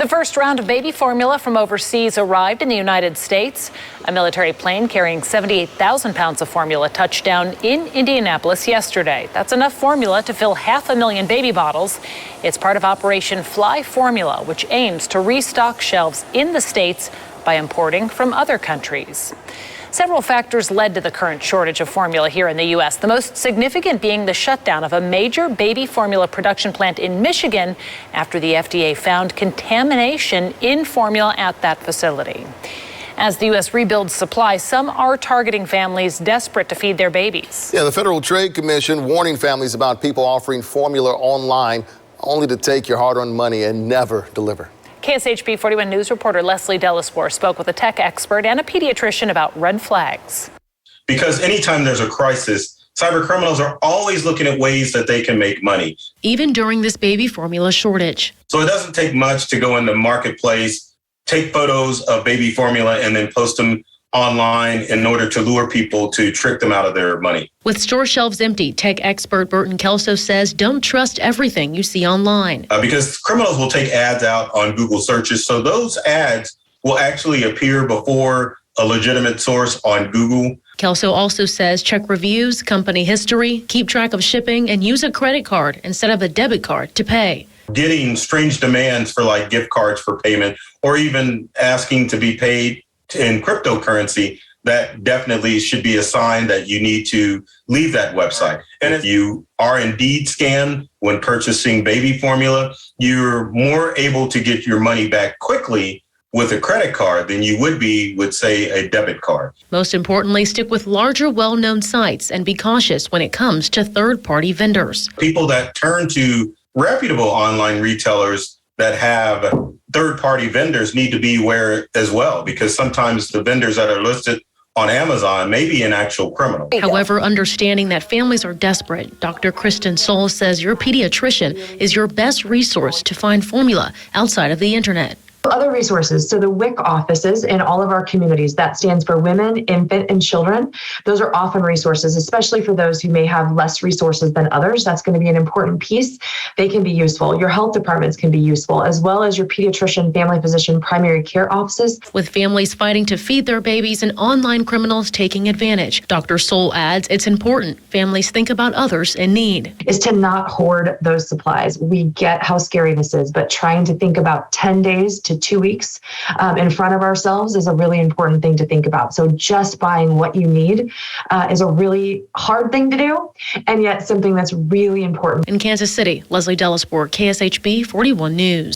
The first round of baby formula from overseas arrived in the United States. A military plane carrying 78,000 pounds of formula touched down in Indianapolis yesterday. That's enough formula to fill 500,000 baby bottles. It's part of Operation Fly Formula, which aims to restock shelves in the States by importing from other countries. Several factors led to the current shortage of formula here in the U.S., the most significant being the shutdown of a major baby formula production plant in Michigan after the FDA found contamination in formula at that facility. As the U.S. rebuilds supply, some are targeting families desperate to feed their babies. Yeah, the Federal Trade Commission warning families about people offering formula online only to take your hard-earned money and never deliver. KSHB 41 News reporter Leslie Delaspore spoke with a tech expert and a pediatrician about red flags. Because anytime there's a crisis, cyber criminals are always looking at ways that they can make money. Even during this baby formula shortage. So it doesn't take much to go in the marketplace, take photos of baby formula, and then post them online in order to lure people to trick them out of their money. With store shelves empty, tech expert Burton Kelso says don't trust everything you see online. Because criminals will take ads out on Google searches, so those ads will actually appear before a legitimate source on Google. Kelso also says check reviews, company history, keep track of shipping, and use a credit card instead of a debit card to pay. Getting strange demands for like gift cards for payment or even asking to be paid in cryptocurrency, that definitely should be a sign that you need to leave that website. And if you are indeed scammed when purchasing baby formula, you're more able to get your money back quickly with a credit card than you would be with, say, a debit card. Most importantly, stick with larger, well-known sites and be cautious when it comes to third-party vendors. People that turn to reputable online retailers that have third-party vendors need to be aware as well, because sometimes the vendors that are listed on Amazon may be an actual criminal. However, understanding that families are desperate, Dr. Kristen Soul says your pediatrician is your best resource to find formula outside of the internet. Other resources, so the WIC offices in all of our communities, that stands for Women, Infant, and Children. Those are often resources, especially for those who may have less resources than others. That's going to be an important piece. They can be useful. Your health departments can be useful, as well as your pediatrician, family physician, primary care offices. With families fighting to feed their babies and online criminals taking advantage, Dr. Soul adds it's important families think about others in need. Is to not hoard those supplies. We get how scary this is, but trying to think about 10 days to 2 weeks in front of ourselves is a really important thing to think about. So just buying what you need is a really hard thing to do, and yet something that's really important. In Kansas City, Leslie Delaspore, KSHB 41 News.